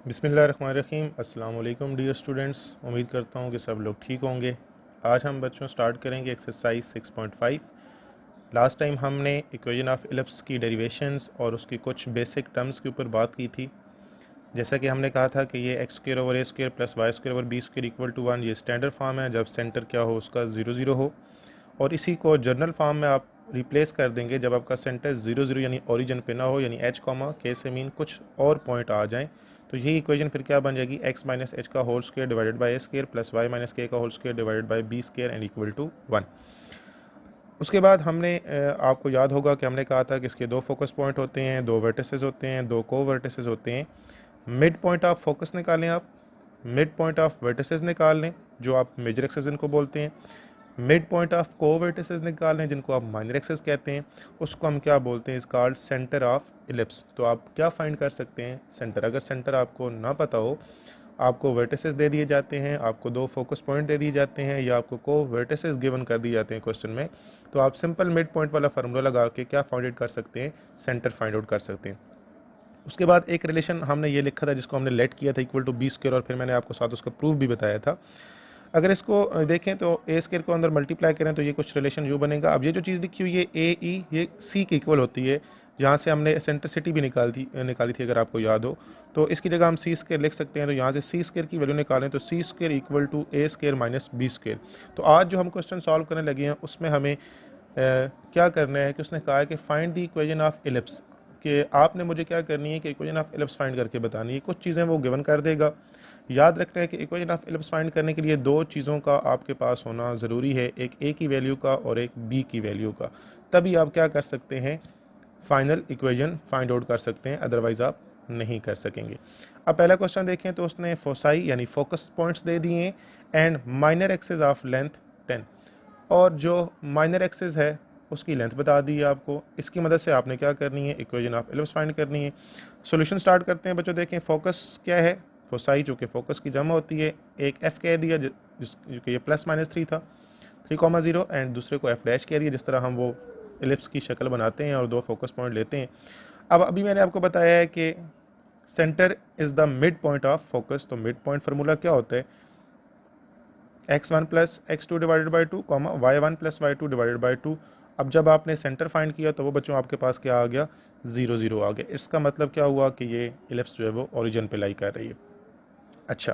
बिस्मिल्लाहिर्रहमानिर्रहीम। अस्सलाम वालेकुम डियर स्टूडेंट्स, उम्मीद करता हूँ कि सब लोग ठीक होंगे। आज हम बच्चों स्टार्ट करेंगे एक्सरसाइज 6.5। लास्ट टाइम हमने इक्वेशन ऑफ इलिप्स की डेरिवेशंस और उसकी कुछ बेसिक टर्म्स के ऊपर बात की थी। जैसा कि हमने कहा था कि ये x square over A square plus Y square over B square equal to 1 ये स्टैंडर्ड फॉर्म है जब सेंटर क्या हो उसका 0 0 हो, और इसी को जनरल फॉर्म में आप रिप्लेस कर देंगे जब आपका सेंटर 0 0 यानी ओरिजिन पे ना हो, यानी एच कॉमा के से मीन कुछ और पॉइंट आ जाएं। तो यही इक्वेशन फिर क्या बन जाएगी, एक्स माइनस एच का whole square divided by a square plus y minus k का whole square divided by b square and equal to 1। उसके बाद हमने आपको याद होगा कि हमने कहा था कि इसके दो फोकस पॉइंट होते हैं, दो वर्टिसेस होते हैं, दो को वर्टिसेस होते हैं। मिड पॉइंट ऑफ फोकस निकालें आप, मिड पॉइंट ऑफ वर्टिसेस निकाल लें जो आप मेजर एक्सेस इनको बोलते हैं। मिड पॉइंट ऑफ को वर्टिसेस निकाल लें जिनको आप माइनर एक्सेस कहते हैं, उसको हम क्या बोलते हैं, इस कॉल्ड सेंटर ऑफ इलिप्स। तो आप क्या फाइंड कर सकते हैं, सेंटर। अगर सेंटर आपको ना पता हो, आपको वर्टिसेस दे दिए जाते हैं, आपको दो फोकस पॉइंट दे दिए जाते हैं, या आपको को वर्टिसेस गिवन कर दिए जाते हैं क्वेश्चन में, तो आप सिंपल मिड पॉइंट वाला फार्मूला लगा के क्या फाइंड आउट कर सकते हैं, सेंटर फाइंड आउट कर सकते हैं। उसके बाद एक रिलेशन हमने ये लिखा था जिसको हमने लेट किया था इक्वल टू बी स्क्वायर, और फिर मैंने आपको साथ उसका प्रूफ भी बताया था। अगर इसको देखें तो ए स्क्वायर को अंदर मल्टीप्लाई करें तो ये कुछ रिलेशन यू बनेगा। अब ये जो चीज़ लिखी हुई है ए ई, ये सी के इक्वल होती है, जहाँ से हमने सेंट्रिसिटी भी निकाली थी अगर आपको याद हो। तो इसकी जगह हम सी स्क्वायर लिख सकते हैं। तो यहाँ से सी स्क्वायर की वैल्यू निकालें तो C square equal to A square minus B square. तो आज जो हम क्वेश्चन सॉल्व करने लगे हैं उसमें हमें क्या करना है कि उसने कहा है कि find the equation of ellipse, कि आपने मुझे क्या करनी है कि इक्वेशन ऑफ इलिप्स फाइंड करके बतानी है। कुछ चीज़ें वो गिवन कर देगा। याद रखना है कि इक्वेशन ऑफ इलिप्स फाइंड करने के लिए दो चीज़ों का आपके पास होना ज़रूरी है, एक ए की वैल्यू का और एक बी की वैल्यू का। तभी आप क्या कर सकते हैं, फाइनल इक्वेशन फाइंड आउट कर सकते हैं, अदरवाइज आप नहीं कर सकेंगे। अब पहला क्वेश्चन देखें तो उसने फोसाई यानी फोकस पॉइंट्स दे दिए and minor axes of length 10, और जो माइनर एक्सेस है उसकी लेंथ बता दी है आपको। इसकी मदद से आपने क्या करनी है, इक्वेशन ऑफ इलिप्स फाइंड करनी है। सॉल्यूशन स्टार्ट करते हैं बच्चों। देखें फोकस क्या है, फोसाई जो कि फोकस की जमा होती है, एक एफ कह दिया जो कि ये प्लस माइनस 3 था, 3,0, एंड दूसरे को एफ डैश कह दिया, जिस तरह हम वो इलिप्स की शक्ल बनाते हैं और दो फोकस पॉइंट लेते हैं। अब अभी मैंने आपको बताया है कि centre is the mid point of focus. तो मिड पॉइंट फार्मूला क्या होता है, x1 plus x2 divided by 2 comma y1 plus y2 divided by 2। अब जब आपने सेंटर फाइंड किया तो वो बच्चों आपके पास क्या आ गया, 0 0 आ गया। इसका मतलब क्या हुआ कि ये इलिप्स जो है वो ओरिजिन पे लाई कर रही है। अच्छा,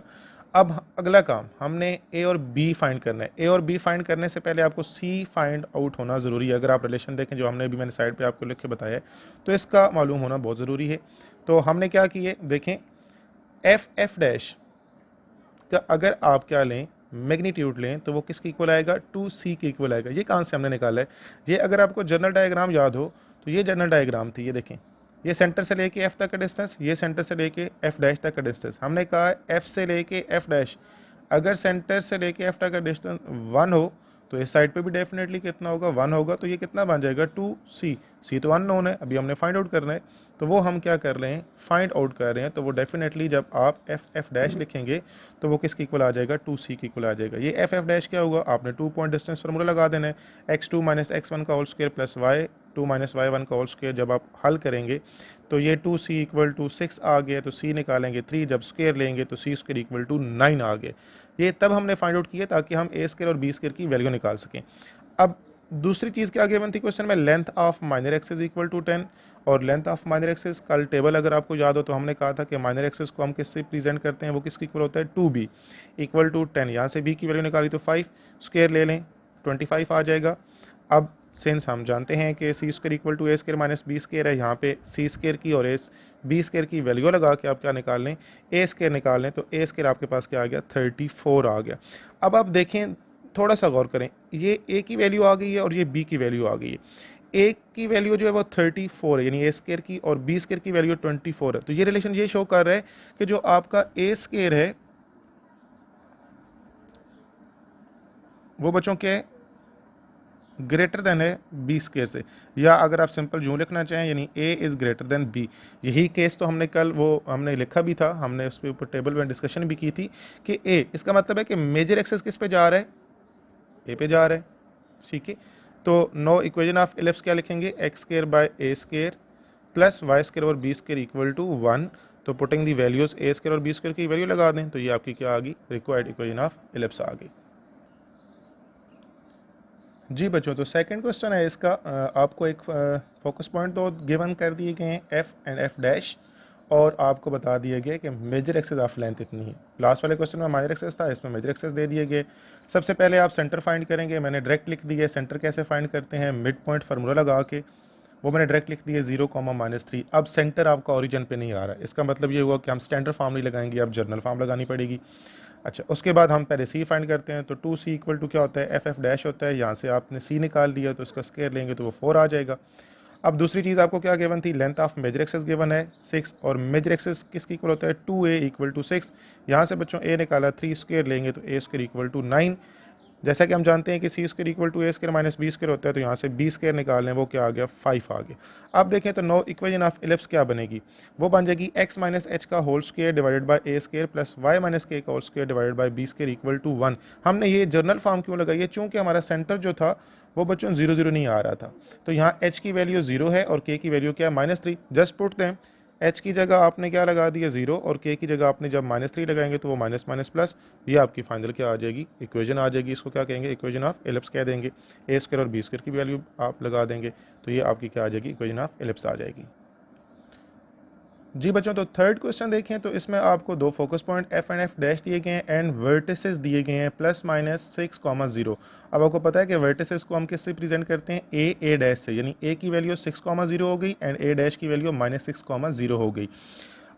अब अगला काम हमने ए और बी फाइंड करना है। ए और बी फाइंड करने से पहले आपको सी फाइंड आउट होना ज़रूरी है। अगर आप रिलेशन देखें जो हमने अभी मैंने साइड पे आपको लिख के बताया है, तो इसका मालूम होना बहुत ज़रूरी है। तो हमने क्या किए, देखें एफ डैश का अगर आप क्या लें, मैग्नीट्यूड लें, तो वो किसके इक्वल आएगा, 2c के इक्वल आएगा। ये कहाँ से हमने निकाला है, ये अगर आपको जनरल डायग्राम याद हो तो ये जनरल डायग्राम थी। ये देखें, ये सेंटर से लेके एफ तक का डिस्टेंस, ये सेंटर से लेके एफ डैश तक का डिस्टेंस। हमने कहा एफ से लेके एफ डैश, अगर सेंटर से लेके एफ तक का डिस्टेंस 1 हो तो इस साइड पे भी डेफिनेटली कितना होगा, 1 होगा। तो ये कितना बन जाएगा, 2c। सी तो अननोन है, अभी हमने फाइंड आउट करना है। तो वो हम क्या कर रहे हैं, फाइंड आउट कर रहे हैं। तो वो डेफिनेटली जब आप एफ डैश लिखेंगे तो वो किसके इक्वल आ जाएगा, 2c के इक्वल आ जाएगा। ये एफ डैश क्या होगा, आपने 2 पॉइंट डिस्टेंस फार्मूला लगा देना है, x2 माइनस x1 का whole square plus y2 minus y1 का होल स्क्वायर। जब आप हल करेंगे तो ये 2c इक्वल टू 6 आ गया, तो c निकालेंगे 3, जब स्क्वायर लेंगे तो c स्क्वायर इक्वल टू 9 आ गया। ये तब हमने फाइंड आउट किया ताकि हम ए स्क्वायर और बी स्क्वायर की वैल्यू निकाल सकें। अब दूसरी चीज़ क्या गिवन थी क्वेश्चन में, length of minor axes equal to 10। और लेंथ ऑफ माइनर एक्सेस कल टेबल अगर आपको याद हो तो हमने कहा था कि माइनर एक्सेस को हम किससे प्रेजेंट करते हैं, वो किसके इक्वल होता है, 2b इक्वल टू 10। यहाँ से b की वैल्यू निकाली तो 5 स्क्वायर ले लें, 25 आ जाएगा। अब सिंस हम जानते हैं कि C square equal to A square minus B square है, यहाँ पे सी स्क्वायर की और एस बी स्क्वायर की वैल्यू लगा के आप क्या निकाल लें, ए स्क्वायर निकाल लें। तो ए स्क्वायर आपके पास क्या आ गया, 34 आ गया। अब आप देखें, थोड़ा सा गौर करें, ये ए की वैल्यू आ गई है और ये बी की वैल्यू आ गई है। ए की वैल्यू जो है वो 34 है, यानी ए स्क्वायर की, और बी स्क्वायर की वैल्यू 24 है। तो ये रिलेशन ये शो कर रहा है कि जो आपका ए स्क्वायर है वो बच्चों के ग्रेटर देन है बी स्क्वायर से, या अगर आप सिंपल यूँ लिखना चाहें यानी a is greater than b. यही केस तो हमने कल वो हमने लिखा भी था, हमने उसके ऊपर टेबल में डिस्कशन भी की थी कि ए, इसका मतलब है कि मेजर एक्सेस किस पे जा रहा है, ए पे जा रहा है। ठीक है, तो नो इक्वेशन ऑफ इलिप्स क्या लिखेंगे, x square by a square plus Y square और बी स्क्वायर इक्वल टू 1। तो putting the values a square और बी स्क्वायर की वैल्यू लगा दें तो ये आपकी क्या आ गई, रिक्वायर्ड इक्वेशन ऑफ इलिप्स आ गई। जी बच्चों, तो सेकंड क्वेश्चन है इसका, आपको एक फोकस पॉइंट तो गिवन कर दिए गए हैं एफ एंड एफ डैश, और आपको बता दिया गया कि मेजर एक्सेस ऑफ लेंथ इतनी है। लास्ट वाले क्वेश्चन में माइनर एक्सेस था, इसमें मेजर एक्सेस दे दिए गए। सबसे पहले आप सेंटर फाइंड करेंगे, मैंने डायरेक्ट लिख दिया। सेंटर कैसे फाइंड करते हैं, मिड पॉइंट फार्मूला लगा के, वो मैंने डायरेक्ट लिख दिया 0, -3। अब सेंटर आपका ओरिजिन पे नहीं आ रहा है, इसका मतलब ये हुआ कि हम स्टैंडर्ड फॉर्म नहीं लगाएंगे, अब जर्नल फॉर्म लगानी पड़ेगी। अच्छा, उसके बाद हम पहले सी फाइंड करते हैं, तो 2c इक्वल टू क्या होता है, एफ एफ डैश होता है। यहाँ से आपने सी निकाल लिया तो इसका स्क्वायर लेंगे तो वो 4 आ जाएगा। अब दूसरी चीज़ आपको क्या गिवन थी, length of major axes given है 6, और मेजर एक्सेस किसकी इक्वल होता है, 2a इक्वल टू 6। यहाँ से बच्चों a निकाला, 3 स्क्वायर लेंगे तो a स्क्वायर इक्वल टू 9। जैसा कि हम जानते हैं कि C square equal to A square minus B square होता है, तो यहाँ से बी स्क्वायर निकाल लें, वो क्या आ गया, 5 आ गया। अब देखें तो नो इक्वेशन ऑफ इलिप्स क्या बनेगी, वो बन जाएगी x माइनस एच का whole square divided by a square plus y minus k का whole square divided by b square equal to 1। हमने ये जर्नल फॉर्म क्यों लगाई है, चूँकि हमारा सेंटर जो था वो बच्चों 0 0 नहीं आ रहा था, तो यहाँ h की वैल्यू 0 है और k की वैल्यू क्या है, -3। जस्ट पुट दें, h की जगह आपने क्या लगा दिया 0, और k की जगह आपने जब -3 लगाएंगे तो वो माइनस माइनस प्लस, ये आपकी फाइनल क्या आ जाएगी, इक्वेशन आ जाएगी। इसको क्या कहेंगे, इक्वेशन ऑफ इलिप्स कह देंगे। ए स्क्वायर और बी स्क्वायर की वैल्यू आप लगा देंगे तो ये आपकी क्या आ जाएगी, इक्वेशन ऑफ इलिप्स आ जाएगी। जी बच्चों, तो थर्ड क्वेश्चन देखें तो इसमें आपको दो focus point F and F dash दिए गए हैं एंड वर्टिसेस दिए गए हैं +-6, 0। अब आपको पता है कि वर्टिसेस को हम किससे प्रेजेंट करते हैं, ए डैश से, यानी ए की वैल्यू 6, 0 हो गई एंड ए डैश की वैल्यू -6, 0 हो गई।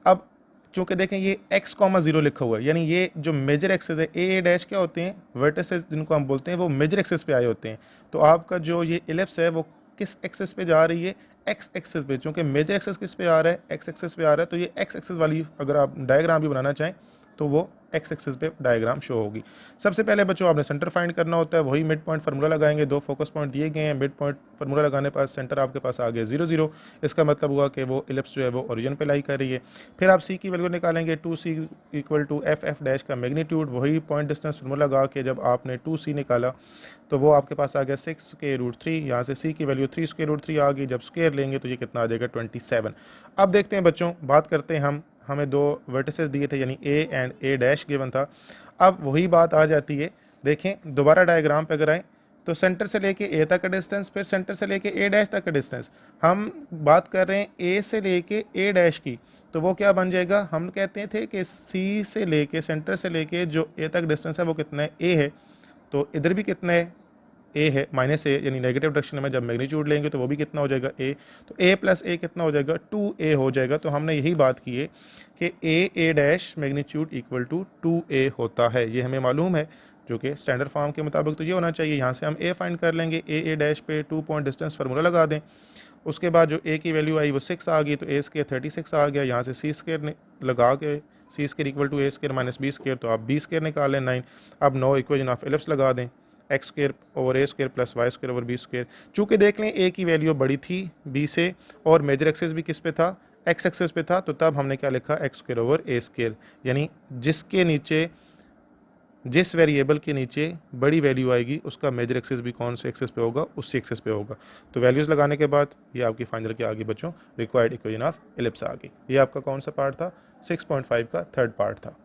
अब चूँकि देखें ये x, 0 लिखा हुआ है, यानी ये जो मेजर एक्सेस है ए डैश क्या होते हैं, वर्टिसेस जिनको हम बोलते हैं, वो मेजर एक्सेस पे आए होते हैं। तो आपका जो ये इलिप्स है वो किस एक्सेस पे जा रही है, एक्स एक्सेस पे। चूँकि मेजर एक्सेस किस पे आ रहा है, एक्स एक्सेस पे आ रहा है, तो ये एक्स एक्सेस वाली अगर आप डायग्राम भी बनाना चाहें तो वो एक्स एक्सेस पे डायग्राम शो होगी। सबसे पहले बच्चों आपने सेंटर फाइंड करना होता है, वही मिड पॉइंट फार्मूला लगाएंगे। दो फोकस पॉइंट दिए गए हैं, मिड पॉइंट फार्मूला लगाने पर सेंटर आपके पास आ गया 0 0। इसका मतलब हुआ कि वो इलिप्स जो है वो ओरिजिन पे लाई कर रही है। फिर आप सी की वैल्यू निकालेंगे, 2c equal to f f dash का मैग्नीट्यूड, वही पॉइंट डिस्टेंस फार्मूला लगा के जब आपने 2c निकाला तो वो आपके पास आ गया 6√3। यहाँ से c की वैल्यू 3√3 आ गई, जब स्क्वायर लेंगे तो ये कितना आ जाएगा, 27। अब देखते हैं बच्चों, बात करते हैं हमें दो वर्टिसेस दिए थे, यानी a and a dash given था। अब वही बात आ जाती है, देखें दोबारा डायग्राम पे अगर आएँ तो सेंटर से लेके a तक का डिस्टेंस, फिर सेंटर से लेके a डैश तक का डिस्टेंस। हम बात कर रहे हैं a से लेके a डैश की, तो वो क्या बन जाएगा, हम कहते थे कि c से लेके, सेंटर से लेके जो a तक डिस्टेंस है वो कितना है, a है। तो इधर भी कितना है, a है, -a, यानी नेगेटिव डायरेक्शन में जब मैग्नीट्यूड लेंगे तो वो भी कितना हो जाएगा, a। तो a प्लस a कितना हो जाएगा, 2a हो जाएगा। तो हमने यही बात की है कि a dash magnitude equal to 2a होता है, ये हमें मालूम है, जो कि स्टैंडर्ड फॉर्म के मुताबिक तो ये होना चाहिए। यहाँ से हम a फाइंड कर लेंगे, a डैश पे 2 पॉइंट डिस्टेंस फार्मूला लगा दें। उसके बाद जो a की वैल्यू आई वो 6 आ गई, तो a स्क्वायर 36 आ गया। यहाँ से c स्क्वायर लगा के c square equal to a square minus b square, तो आप b स्क्वायर निकाल लें 9। अब नो इक्वेशन ऑफ इलिप्स लगा दें, एक्स स्क्वायर ओवर ए square plus Y square over B square. चूँकि देख लें ए की वैल्यू बड़ी थी बी से और मेजर एक्सेस भी किस पे था, एक्स एक्सेस पे था, तो तब हमने क्या लिखा, एक्स स्क्वायर ओवर ए स्क्वायर, यानी जिसके नीचे, जिस वेरिएबल के नीचे बड़ी वैल्यू आएगी उसका मेजर एक्सेस भी कौन से एक्सेस पे होगा, उसी एक्सेस पे होगा। तो वैल्यूज़ लगाने के बाद ये आपकी फाइनल क्या आ गई बच्चों, रिक्वायर्ड इक्वेशन ऑफ इलिप्स आ गई। ये आपका कौन सा पार्ट था, 6.5 का थर्ड पार्ट था।